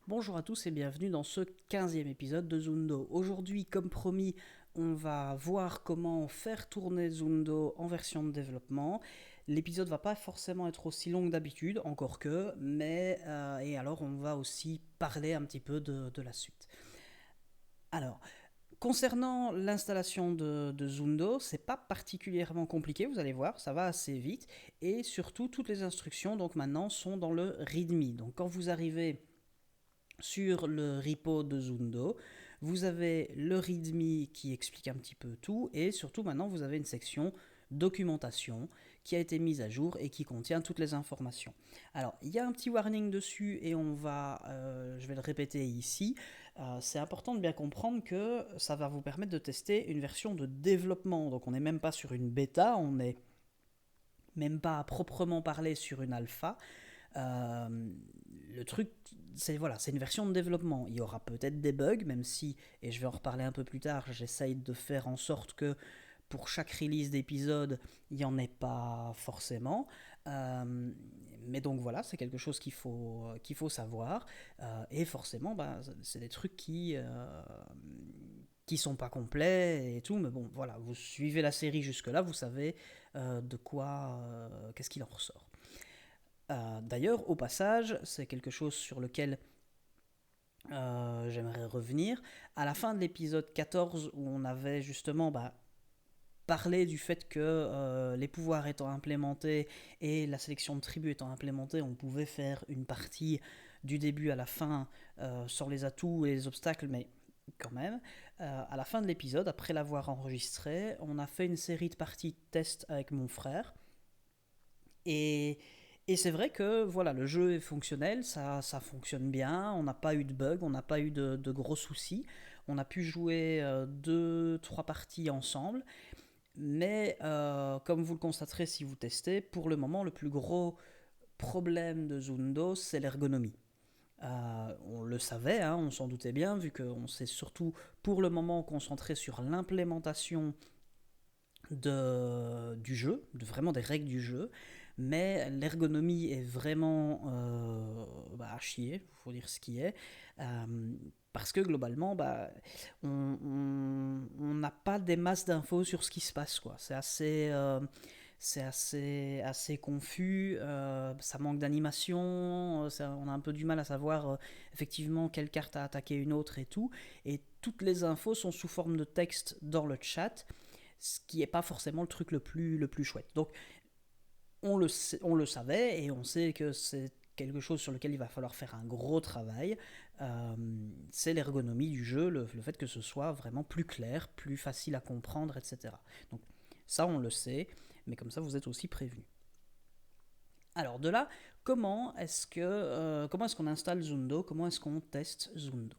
Bonjour à tous et bienvenue dans ce 15e épisode de Zundo. Aujourd'hui, comme promis, on va voir comment faire tourner Zundo en version de développement. L'épisode va pas forcément être aussi long que d'habitude, encore que, et alors on va aussi parler un petit peu de la suite. Alors, concernant l'installation de Zundo, c'est pas particulièrement compliqué, vous allez voir, ça va assez vite. Et surtout, toutes les instructions donc maintenant sont dans le README. Donc quand vous arrivez sur le repo de Zundo, vous avez le README qui explique un petit peu tout, et surtout maintenant vous avez une section documentation qui a été mise à jour et qui contient toutes les informations. Alors il y a un petit warning dessus et je vais le répéter ici. C'est important de bien comprendre que ça va vous permettre de tester une version de développement. Donc on n'est même pas sur une bêta, on n'est même pas à proprement parler sur une alpha. Euh, le truc, c'est une version de développement. Il y aura peut-être des bugs, même si, et je vais en reparler un peu plus tard, j'essaye de faire en sorte que pour chaque release d'épisode, il n'y en ait pas forcément. Euh, mais donc voilà, c'est quelque chose qu'il faut savoir. Et forcément, c'est des trucs qui sont pas complets et tout. Mais bon, voilà, vous suivez la série jusque-là, vous savez qu'est-ce qu'il en ressort. D'ailleurs, au passage, c'est quelque chose sur lequel j'aimerais revenir. À la fin de l'épisode 14, où on avait justement parlé du fait que les pouvoirs étant implémentés et la sélection de tribus étant implémentée, on pouvait faire une partie du début à la fin sans les atouts et les obstacles, mais quand même. À la fin de l'épisode, après l'avoir enregistré, on a fait une série de parties test avec mon frère. Et et c'est vrai que voilà, le jeu est fonctionnel, ça fonctionne bien, on n'a pas eu de bugs, on n'a pas eu de gros soucis. On a pu jouer 2-3 parties ensemble, mais comme vous le constaterez si vous testez, pour le moment, le plus gros problème de Zundo, c'est l'ergonomie. On le savait, hein, on s'en doutait bien, vu qu'on s'est surtout pour le moment concentré sur l'implémentation du jeu, vraiment des règles du jeu, mais l'ergonomie est vraiment à chier, il faut dire ce qui est, euh, parce que globalement, on n'a pas des masses d'infos sur ce qui se passe, quoi. Assez confus, ça manque d'animation, on a un peu du mal à savoir effectivement quelle carte a attaqué une autre et tout, et toutes les infos sont sous forme de texte dans le chat, ce qui n'est pas forcément le truc le plus chouette. Donc on le savait et on sait que c'est quelque chose sur lequel il va falloir faire un gros travail. Euh, c'est l'ergonomie du jeu, le fait que ce soit vraiment plus clair, plus facile à comprendre, etc. Donc ça on le sait, mais comme ça vous êtes aussi prévenus. Alors de là, comment est-ce qu'on installe Zundo, comment est-ce qu'on teste Zundo?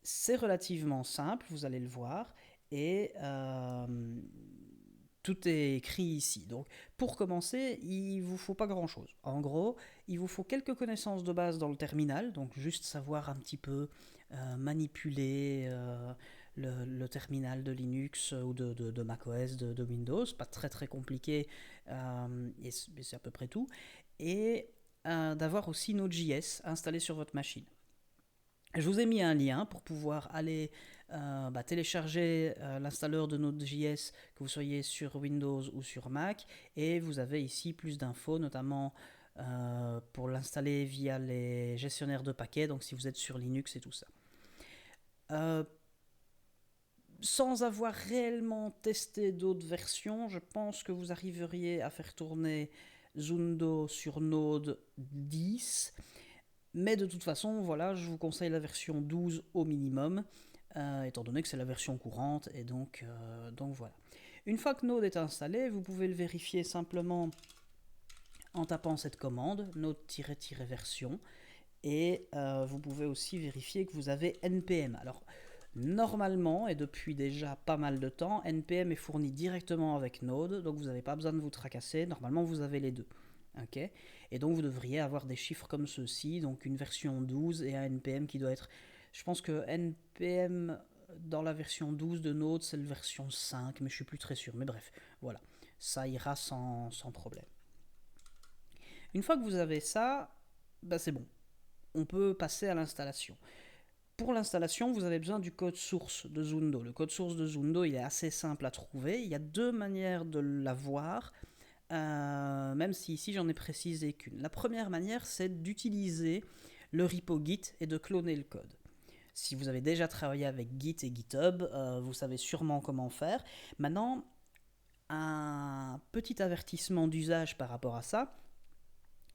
C'est relativement simple, vous allez le voir, et tout est écrit ici. Donc, pour commencer, il vous faut pas grand-chose. En gros, il vous faut quelques connaissances de base dans le terminal, donc juste savoir un petit peu manipuler le terminal de Linux ou de macOS, de Windows. Pas très très compliqué, et c'est à peu près tout. Et d'avoir aussi Node.js installé sur votre machine. Je vous ai mis un lien pour pouvoir aller télécharger l'installeur de Node.js, que vous soyez sur Windows ou sur Mac, et vous avez ici plus d'infos, notamment pour l'installer via les gestionnaires de paquets, donc si vous êtes sur Linux et tout ça. Euh, Sans avoir réellement testé d'autres versions, je pense que vous arriveriez à faire tourner Zundo sur Node 10. Mais de toute façon, voilà, je vous conseille la version 12 au minimum, étant donné que c'est la version courante, et donc voilà. Une fois que Node est installé, vous pouvez le vérifier simplement en tapant cette commande, node-version, et vous pouvez aussi vérifier que vous avez NPM. Alors, normalement, et depuis déjà pas mal de temps, NPM est fourni directement avec Node, donc vous n'avez pas besoin de vous tracasser, normalement vous avez les deux. Okay. Et donc vous devriez avoir des chiffres comme ceci, donc une version 12 et un NPM qui doit être... Je pense que NPM dans la version 12 de Node, c'est la version 5, mais je suis plus très sûr. Mais bref, voilà, ça ira sans problème. Une fois que vous avez ça, c'est bon. on peut passer à l'installation. Pour l'installation, vous avez besoin du code source de Zundo. Le code source de Zundo, il est assez simple à trouver. Il y a deux manières de l'avoir, même si ici j'en ai précisé qu'une. La première manière, c'est d'utiliser le repo Git et de cloner le code. Si vous avez déjà travaillé avec Git et GitHub, vous savez sûrement comment faire. Maintenant, un petit avertissement d'usage par rapport à ça,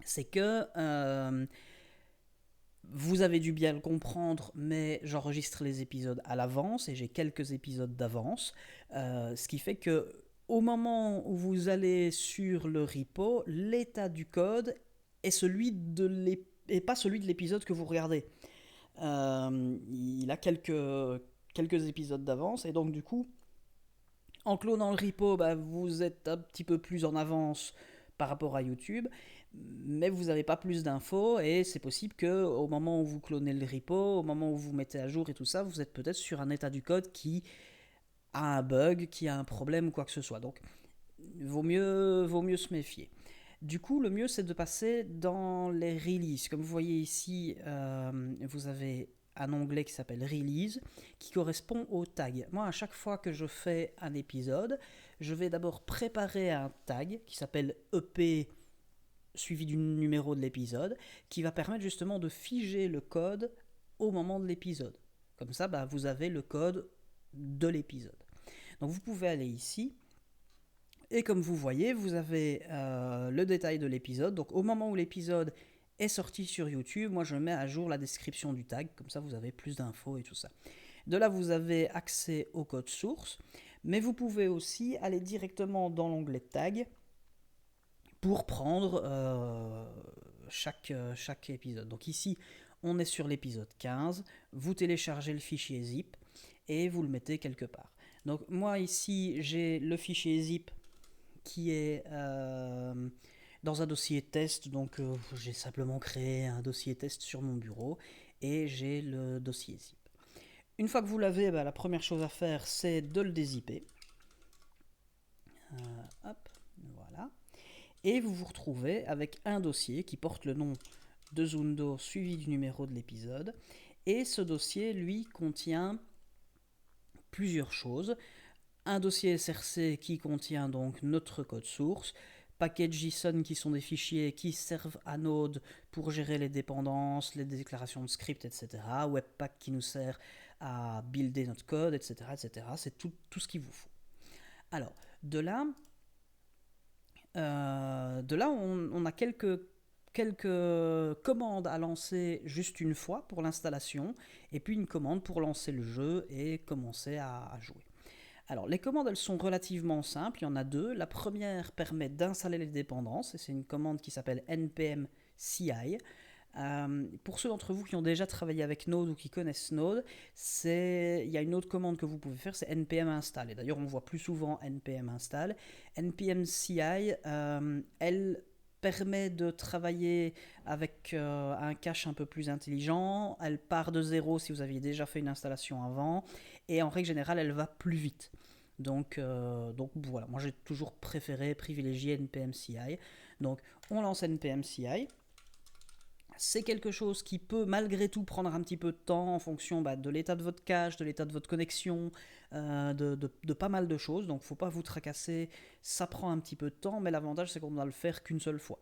c'est que vous avez dû bien le comprendre, mais j'enregistre les épisodes à l'avance et j'ai quelques épisodes d'avance, ce qui fait que au moment où vous allez sur le repo, l'état du code est et pas celui de l'épisode que vous regardez. Il a quelques épisodes d'avance et donc du coup, en clonant le repo, bah, vous êtes un petit peu plus en avance par rapport à YouTube, mais vous n'avez pas plus d'infos et c'est possible que au moment où vous clonez le repo, au moment où vous mettez à jour et tout ça, vous êtes peut-être sur un état du code qui a un bug, qui a un problème ou quoi que ce soit. Donc, vaut mieux se méfier. Du coup, le mieux, c'est de passer dans les releases. Comme vous voyez ici, vous avez un onglet qui s'appelle Release, qui correspond au tag. Moi, à chaque fois que je fais un épisode, je vais d'abord préparer un tag qui s'appelle EP suivi du numéro de l'épisode, qui va permettre justement de figer le code au moment de l'épisode. Comme ça, bah, vous avez le code de l'épisode. Donc vous pouvez aller ici, et comme vous voyez, vous avez le détail de l'épisode. Donc au moment où l'épisode est sorti sur YouTube, moi je mets à jour la description du tag, comme ça vous avez plus d'infos et tout ça. De là, vous avez accès au code source, mais vous pouvez aussi aller directement dans l'onglet tag pour prendre chaque épisode. Donc ici, on est sur l'épisode 15, vous téléchargez le fichier zip et vous le mettez quelque part. Donc moi ici, j'ai le fichier zip qui est dans un dossier test, donc j'ai simplement créé un dossier test sur mon bureau et j'ai le dossier zip. Une fois que vous l'avez, bah, la première chose à faire, c'est de le dézipper. Hop, voilà. Et vous vous retrouvez avec un dossier qui porte le nom de Zundo suivi du numéro de l'épisode. Et ce dossier, lui, contient plusieurs choses. Un dossier SRC qui contient donc notre code source, paquets JSON qui sont des fichiers qui servent à Node pour gérer les dépendances, les déclarations de script, etc. Webpack qui nous sert à builder notre code, etc. etc. C'est tout ce qu'il vous faut. Alors, de là on a quelques commandes à lancer juste une fois pour l'installation, et puis une commande pour lancer le jeu et commencer à jouer. Alors, les commandes, elles sont relativement simples, il y en a deux. La première permet d'installer les dépendances, et c'est une commande qui s'appelle npm ci. Pour ceux d'entre vous qui ont déjà travaillé avec Node ou qui connaissent Node, il y a une autre commande que vous pouvez faire, c'est npm install. Et d'ailleurs, on voit plus souvent npm install. npm ci, elle permet de travailler avec un cache un peu plus intelligent. Elle part de zéro si vous aviez déjà fait une installation avant. Et en règle générale, elle va plus vite. Donc voilà, moi j'ai toujours privilégié npm ci. Donc on lance npm ci. C'est quelque chose qui peut malgré tout prendre un petit peu de temps en fonction de l'état de votre cache, de l'état de votre connexion, de pas mal de choses. Donc faut pas vous tracasser, ça prend un petit peu de temps, mais l'avantage c'est qu'on ne doit le faire qu'une seule fois.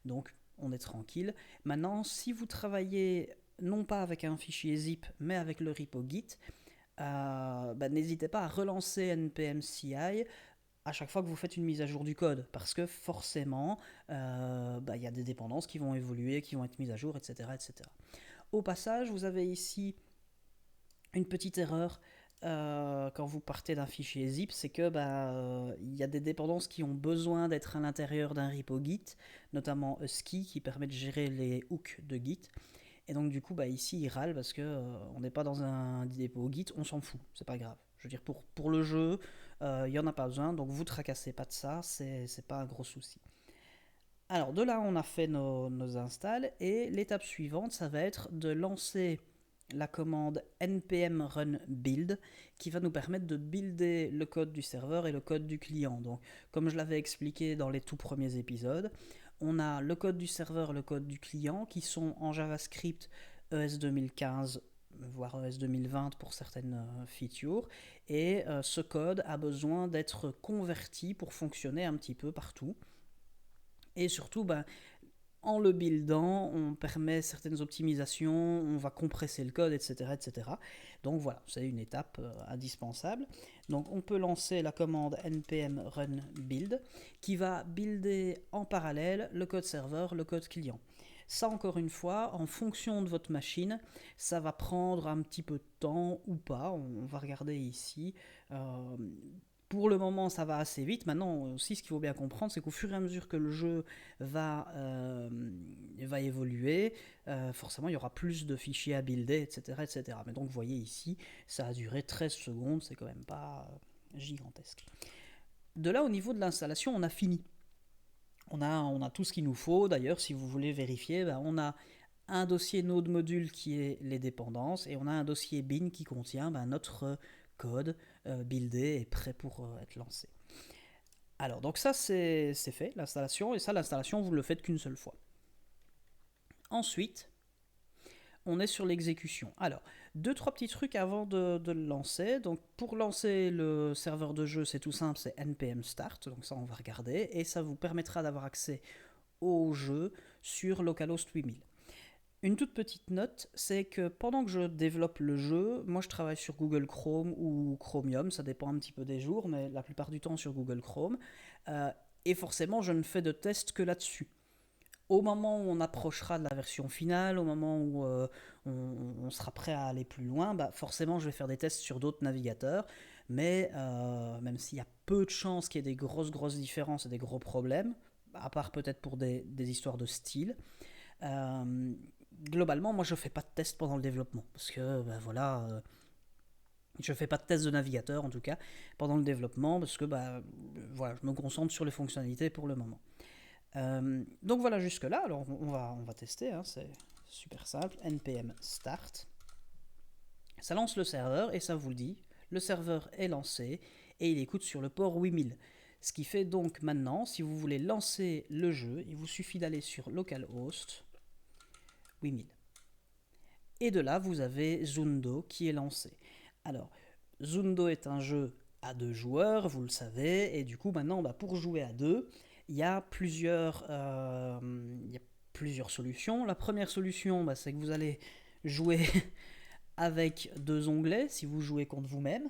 Donc on est tranquille. Maintenant, si vous travaillez non pas avec un fichier zip, mais avec le repo Git, n'hésitez pas à relancer npm ci à chaque fois que vous faites une mise à jour du code, parce que forcément, y a des dépendances qui vont évoluer, qui vont être mises à jour, etc. etc. Au passage, vous avez ici une petite erreur quand vous partez d'un fichier zip, c'est que y a des dépendances qui ont besoin d'être à l'intérieur d'un repo Git, notamment Husky qui permet de gérer les hooks de Git. Et donc du coup, ici, il râle parce que on n'est pas dans un dépôt Git, on s'en fout, c'est pas grave. Je veux dire, pour le jeu, il n'y en a pas besoin, donc vous tracassez pas de ça, c'est pas un gros souci. Alors de là, on a fait nos installs, et l'étape suivante, ça va être de lancer la commande npm run build qui va nous permettre de builder le code du serveur et le code du client. Donc, comme je l'avais expliqué dans les tout premiers épisodes, On a le code du serveur, le code du client, qui sont en JavaScript ES 2015, voire ES 2020 pour certaines features. Et ce code a besoin d'être converti pour fonctionner un petit peu partout. Et surtout, en le buildant, on permet certaines optimisations, on va compresser le code, etc. etc. Donc voilà, c'est une étape indispensable. Donc on peut lancer la commande npm run build qui va builder en parallèle le code serveur, le code client. Ça, encore une fois, en fonction de votre machine, ça va prendre un petit peu de temps ou pas. On va regarder ici. Euh, pour le moment, ça va assez vite. Maintenant, aussi, ce qu'il faut bien comprendre, c'est qu'au fur et à mesure que le jeu va évoluer, forcément, il y aura plus de fichiers à builder, etc., etc. Mais donc, vous voyez ici, ça a duré 13 secondes, c'est quand même pas gigantesque. De là, au niveau de l'installation, on a fini. On a tout ce qu'il nous faut. D'ailleurs, si vous voulez vérifier, on a un dossier Node module qui est les dépendances et on a un dossier bin qui contient notre code buildé et prêt pour être lancé. Alors, donc ça, c'est fait, l'installation. Et ça, l'installation, vous ne le faites qu'une seule fois. Ensuite, on est sur l'exécution. Alors, 2-3 petits trucs avant de le lancer. Donc, pour lancer le serveur de jeu, c'est tout simple, c'est npm start. Donc ça, on va regarder. Et ça vous permettra d'avoir accès au jeu sur localhost 8000. Une toute petite note, c'est que pendant que je développe le jeu, moi je travaille sur Google Chrome ou Chromium, ça dépend un petit peu des jours, mais la plupart du temps sur Google Chrome. Et forcément, je ne fais de tests que là-dessus. Au moment où on approchera de la version finale, au moment où on sera prêt à aller plus loin, forcément je vais faire des tests sur d'autres navigateurs, mais même s'il y a peu de chances qu'il y ait des grosses différences et des gros problèmes, à part peut-être pour des histoires de style, euh, globalement, moi je fais pas de test pendant le développement parce que je fais pas de test de navigateur en tout cas pendant le développement parce que voilà, je me concentre sur les fonctionnalités pour le moment. Donc voilà jusque là. Alors on va tester. Hein, c'est super simple. npm start. Ça lance le serveur et ça vous le dit. Le serveur est lancé et il écoute sur le port 8000. Ce qui fait donc maintenant, si vous voulez lancer le jeu, il vous suffit d'aller sur localhost 8000. Et de là, vous avez Zundo qui est lancé. Alors, Zundo est un jeu à 2 joueurs, vous le savez, et du coup, maintenant, pour jouer à 2, il y a plusieurs solutions. La première solution, c'est que vous allez jouer avec 2 onglets si vous jouez contre vous-même,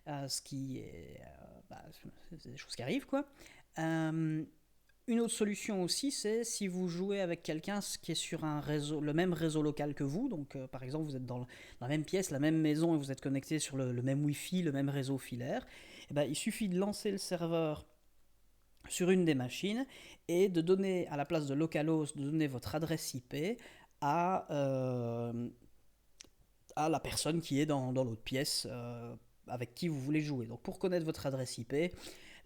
ce qui est, c'est des choses qui arrivent, quoi. Une autre solution aussi, c'est si vous jouez avec quelqu'un qui est sur un réseau, le même réseau local que vous. Donc, par exemple, vous êtes dans la même pièce, la même maison, et vous êtes connecté sur le même Wi-Fi, le même réseau filaire. Il suffit de lancer le serveur sur une des machines et de donner, à la place de localhost, de donner votre adresse IP à la personne qui est dans l'autre pièce avec qui vous voulez jouer. Donc, pour connaître votre adresse IP,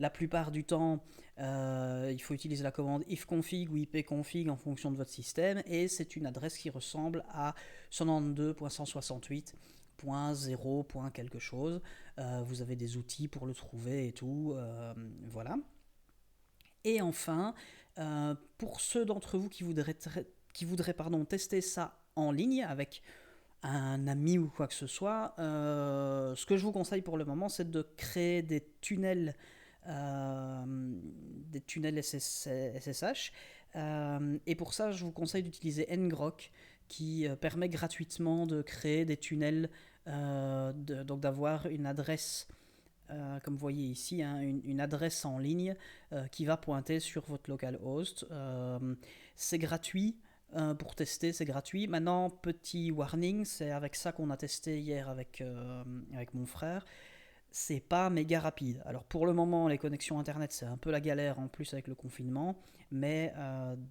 la plupart du temps, il faut utiliser la commande ifconfig ou ipconfig en fonction de votre système, et c'est une adresse qui ressemble à 192.168.0. quelque chose. Vous avez des outils pour le trouver et tout. Voilà. Et enfin, pour ceux d'entre vous qui voudraient tester ça en ligne avec un ami ou quoi que ce soit, ce que je vous conseille pour le moment, c'est de créer des tunnels SSH. Et pour ça, je vous conseille d'utiliser ngrok, qui permet gratuitement de créer des tunnels, donc d'avoir une adresse, comme vous voyez ici, hein, une adresse en ligne qui va pointer sur votre localhost. C'est gratuit. Pour tester, c'est gratuit. Maintenant, petit warning, c'est avec ça qu'on a testé hier avec mon frère. C'est pas méga rapide. Alors pour le moment, les connexions internet, c'est un peu la galère en plus avec le confinement, mais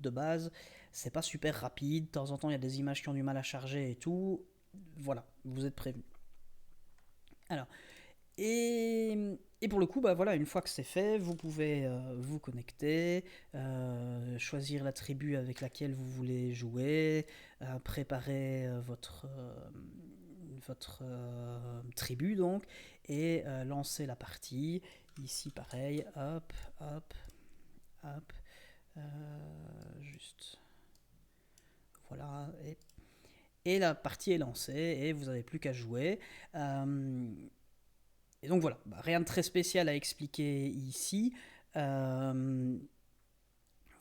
de base, c'est pas super rapide. De temps en temps, il y a des images qui ont du mal à charger et tout. Voilà, vous êtes prévenus. Alors, et pour le coup, voilà, une fois que c'est fait, vous pouvez vous connecter, choisir la tribu avec laquelle vous voulez jouer, préparer votre tribu donc, et lancer la partie. Ici pareil, hop, hop, hop. Juste. Voilà. Et la partie est lancée et vous n'avez plus qu'à jouer. Et donc voilà, rien de très spécial à expliquer ici. Euh,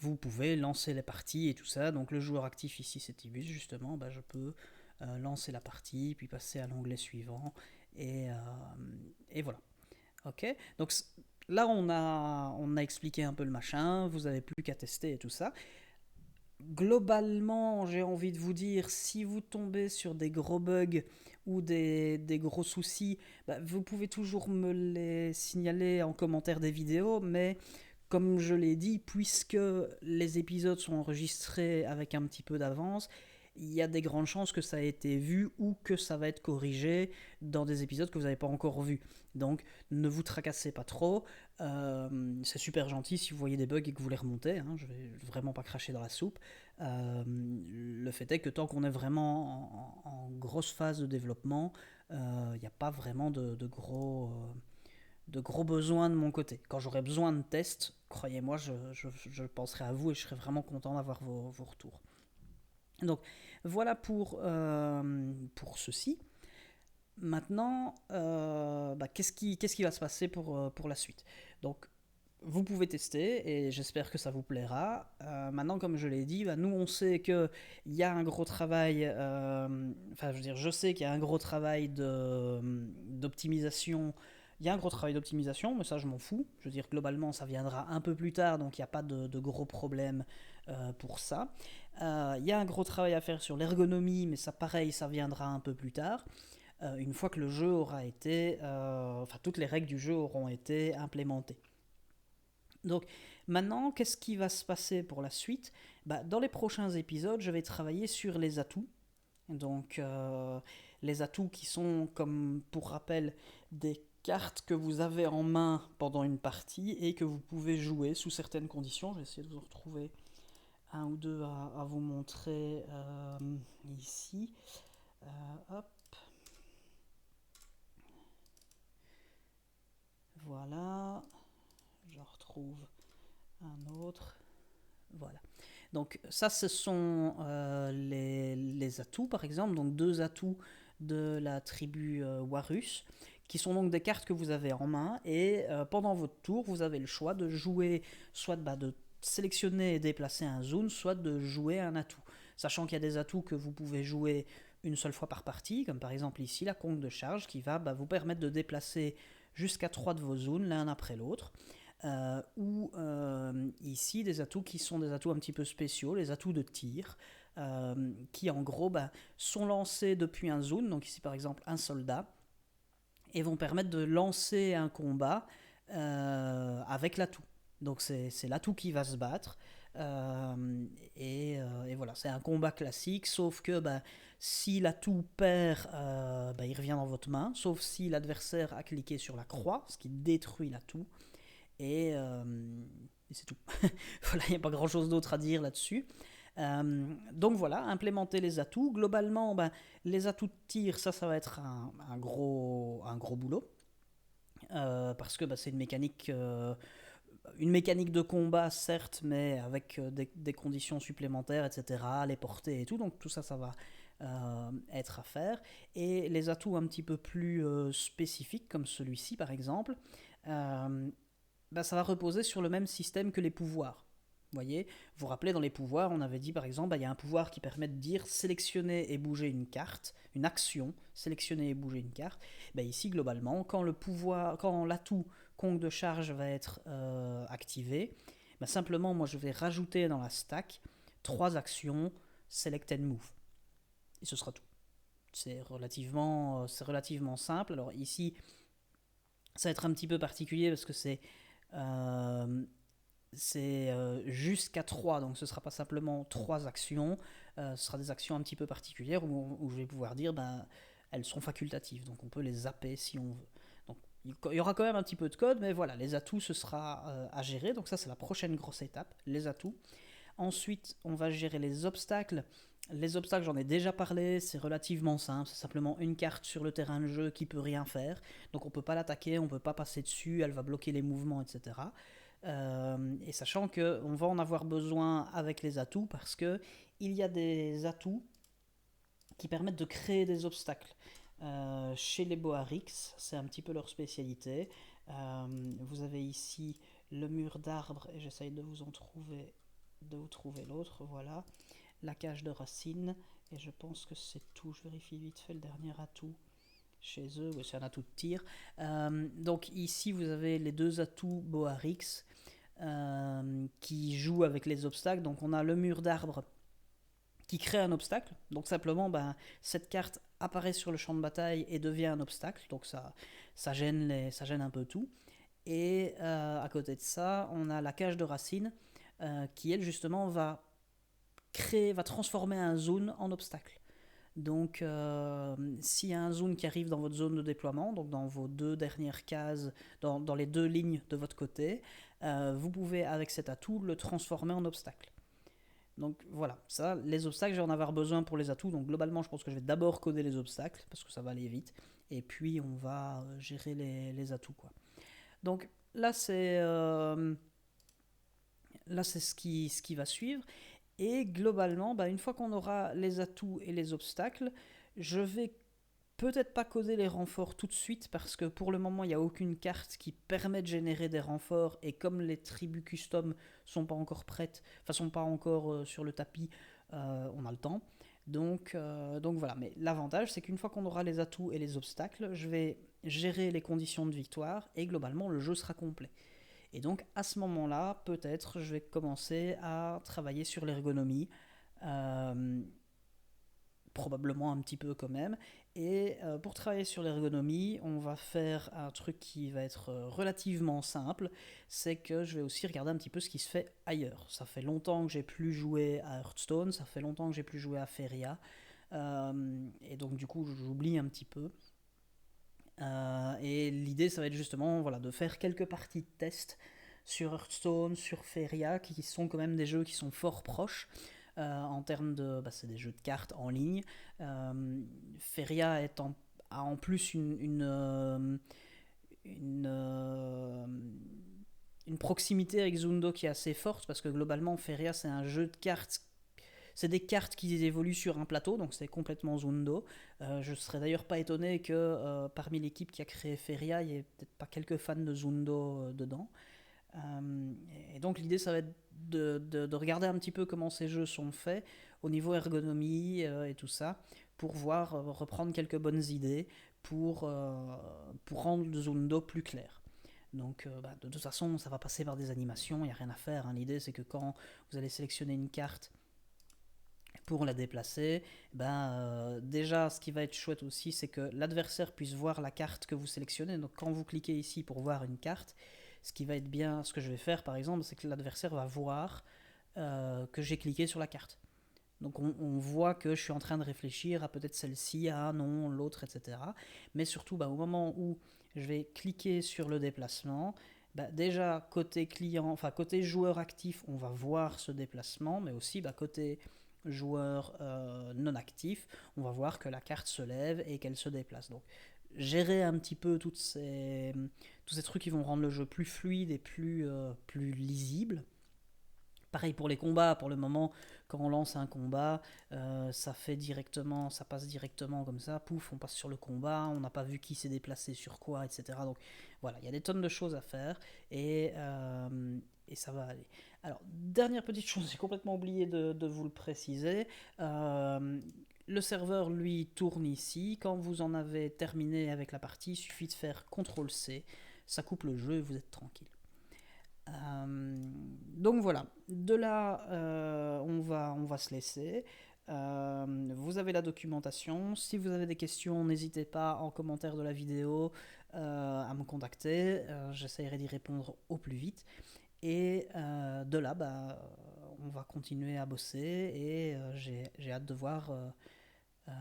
Vous pouvez lancer les parties et tout ça. Donc le joueur actif ici, c'est Tibus, justement. Je peux lancer la partie, puis passer à l'onglet suivant. Et, euh, et voilà. Ok. Donc là, on a expliqué un peu le machin. Vous n'avez plus qu'à tester et tout ça. Globalement, j'ai envie de vous dire, si vous tombez sur des gros bugs ou des gros soucis, vous pouvez toujours me les signaler en commentaire des vidéos, mais comme je l'ai dit, puisque les épisodes sont enregistrés avec un petit peu d'avance, il y a des grandes chances que ça ait été vu ou que ça va être corrigé dans des épisodes que vous n'avez pas encore vus. Donc ne vous tracassez pas trop. C'est super gentil si vous voyez des bugs et que vous les remontez. Je vais vraiment pas cracher dans la soupe. Le fait est que tant qu'on est vraiment en grosse phase de développement, il n'y a pas vraiment de gros besoins de mon côté. Quand j'aurai besoin de tests, croyez-moi, je penserai à vous et je serai vraiment content d'avoir vos retours. Donc voilà pour ceci. Maintenant, qu'est-ce qui va se passer pour la suite? Donc vous pouvez tester et j'espère que ça vous plaira. Maintenant, comme je l'ai dit, nous on sait qu'il y a un gros travail, je sais qu'il y a un gros travail d'optimisation. Il y a un gros travail d'optimisation, mais ça je m'en fous. Je veux dire, globalement, ça viendra un peu plus tard, donc il n'y a pas de gros problème pour ça. Il y a un gros travail à faire sur l'ergonomie, mais ça pareil, ça viendra un peu plus tard. Une fois que le jeu aura été, toutes les règles du jeu auront été implémentées. Donc maintenant, qu'est-ce qui va se passer pour la suite? Dans les prochains épisodes, je vais travailler sur les atouts. Donc les atouts qui sont, comme pour rappel, des cartes que vous avez en main pendant une partie et que vous pouvez jouer sous certaines conditions. Je vais essayer de vous retrouver un ou deux à vous montrer ici. Hop. Voilà. Je retrouve un autre. Voilà. Donc ça, ce sont les atouts, par exemple. Donc deux atouts de la tribu Warus, qui sont donc des cartes que vous avez en main. Et pendant votre tour, vous avez le choix de jouer, soit de sélectionner et déplacer un zone, soit de jouer un atout. Sachant qu'il y a des atouts que vous pouvez jouer une seule fois par partie, comme par exemple ici la conque de charge, qui va vous permettre de déplacer jusqu'à 3 de vos zones l'un après l'autre. Ou ici des atouts qui sont des atouts un petit peu spéciaux, les atouts de tir, qui en gros sont lancés depuis un zone, donc ici par exemple un soldat, et vont permettre de lancer un combat avec l'atout. Donc c'est l'atout qui va se battre. Et voilà, c'est un combat classique, sauf que si l'atout perd, il revient dans votre main, sauf si l'adversaire a cliqué sur la croix, ce qui détruit l'atout. Et c'est tout. Voilà, il n'y a pas grand chose d'autre à dire là-dessus. Donc voilà, implémenter les atouts. Globalement, les atouts de tir, ça va être un gros boulot. Parce que c'est une mécanique de combat, certes, mais avec des conditions supplémentaires, etc., les portées et tout. Donc tout ça, ça va être à faire. Et les atouts un petit peu plus spécifiques, comme celui-ci par exemple, ça va reposer sur le même système que les pouvoirs. Vous voyez, vous vous rappelez, dans les pouvoirs, on avait dit par exemple, il y a un pouvoir qui permet de dire sélectionner et bouger une carte, une action, sélectionner et bouger une carte. Ici, globalement, quand l'atout conque de charge va être activé, simplement, moi, je vais rajouter dans la stack 3 actions, select and move. Et ce sera tout. C'est relativement simple. Alors ici, ça va être un petit peu particulier parce que c'est jusqu'à 3, donc ce ne sera pas simplement 3 actions, ce sera des actions un petit peu particulières où je vais pouvoir dire elles sont facultatives, donc on peut les zapper si on veut. Donc il y aura quand même un petit peu de code, mais voilà, les atouts ce sera à gérer, donc ça c'est la prochaine grosse étape, les atouts. Ensuite on va gérer les obstacles. Les obstacles, j'en ai déjà parlé, c'est relativement simple, c'est simplement une carte sur le terrain de jeu qui peut rien faire, donc on peut pas l'attaquer, on peut pas passer dessus, elle va bloquer les mouvements, etc. Et sachant qu'on va en avoir besoin avec les atouts, parce que il y a des atouts qui permettent de créer des obstacles. Chez les Boarix, c'est un petit peu leur spécialité. Vous avez ici le mur d'arbre, et j'essaye de vous trouver l'autre, voilà. La cage de racines, et je pense que c'est tout. Je vérifie vite fait le dernier atout chez eux, oui, c'est un atout de tir. Donc ici, vous avez les deux atouts Boarix qui jouent avec les obstacles. Donc on a le mur d'arbre qui crée un obstacle. Donc simplement, cette carte apparaît sur le champ de bataille et devient un obstacle. Donc ça gêne un peu tout. Et à côté de ça, on a la cage de racines qui, elle, justement, va transformer un zone en obstacle. Donc, s'il y a un zone qui arrive dans votre zone de déploiement, donc dans vos deux dernières cases, dans les deux lignes de votre côté, vous pouvez, avec cet atout, le transformer en obstacle. Donc voilà, ça, les obstacles, je vais en avoir besoin pour les atouts. Donc globalement, je pense que je vais d'abord coder les obstacles, parce que ça va aller vite. Et puis, on va gérer les atouts, quoi. Donc là, c'est ce qui va suivre. Et globalement, une fois qu'on aura les atouts et les obstacles, je vais peut-être pas coder les renforts tout de suite parce que pour le moment il n'y a aucune carte qui permet de générer des renforts et comme les tribus custom sont pas encore prêtes, enfin sont pas encore sur le tapis, on a le temps. Donc voilà, mais l'avantage c'est qu'une fois qu'on aura les atouts et les obstacles, je vais gérer les conditions de victoire et globalement le jeu sera complet. Et donc à ce moment-là, peut-être je vais commencer à travailler sur l'ergonomie. Euh, Probablement un petit peu quand même. Et pour travailler sur l'ergonomie, on va faire un truc qui va être relativement simple, c'est que je vais aussi regarder un petit peu ce qui se fait ailleurs. Ça fait longtemps que j'ai plus joué à Hearthstone, ça fait longtemps que j'ai plus joué à Feria, et donc du coup j'oublie un petit peu. Et l'idée ça va être justement voilà, de faire quelques parties de test sur Hearthstone, sur Feria, qui sont quand même des jeux qui sont fort proches. En termes de. C'est des jeux de cartes en ligne. Feria a en plus une proximité avec Zundo qui est assez forte parce que globalement Feria c'est un jeu de cartes. C'est des cartes qui évoluent sur un plateau, donc c'est complètement Zundo. Je serais d'ailleurs pas étonné que parmi l'équipe qui a créé Feria, il y ait peut-être pas quelques fans de Zundo dedans. Euh, et donc l'idée, ça va être de regarder un petit peu comment ces jeux sont faits au niveau ergonomie et tout ça, pour voir, reprendre quelques bonnes idées pour rendre le Zundo plus clair. Donc de toute façon, ça va passer par des animations, il n'y a rien à faire, hein. L'idée, c'est que quand vous allez sélectionner une carte pour la déplacer, déjà ce qui va être chouette aussi, c'est que l'adversaire puisse voir la carte que vous sélectionnez. Donc quand vous cliquez ici pour voir une carte, ce qui va être bien, ce que je vais faire par exemple, c'est que l'adversaire va voir que j'ai cliqué sur la carte. Donc on voit que je suis en train de réfléchir à peut-être celle-ci, à non, l'autre, etc. Mais surtout, au moment où je vais cliquer sur le déplacement, déjà côté client, enfin côté joueur actif, on va voir ce déplacement, mais aussi côté joueur non actif, on va voir que la carte se lève et qu'elle se déplace. Donc gérer un petit peu tous ces trucs qui vont rendre le jeu plus fluide et plus lisible. Pareil pour les combats, pour le moment, quand on lance un combat, ça passe directement comme ça, pouf, on passe sur le combat, on n'a pas vu qui s'est déplacé sur quoi, etc. Donc voilà, il y a des tonnes de choses à faire et ça va aller. Alors, dernière petite chose, j'ai complètement oublié de vous le préciser. Le serveur, lui, tourne ici. Quand vous en avez terminé avec la partie, il suffit de faire CTRL-C, ça coupe le jeu et vous êtes tranquille. Donc voilà, de là on va se laisser. Vous avez la documentation. Si vous avez des questions, n'hésitez pas en commentaire de la vidéo à me contacter. J'essaierai d'y répondre au plus vite. Et de là, on va continuer à bosser et j'ai hâte de voir,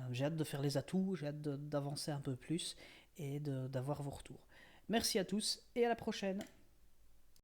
j'ai hâte de faire les atouts, j'ai hâte d'avancer un peu plus et d'avoir vos retours. Merci à tous et à la prochaine.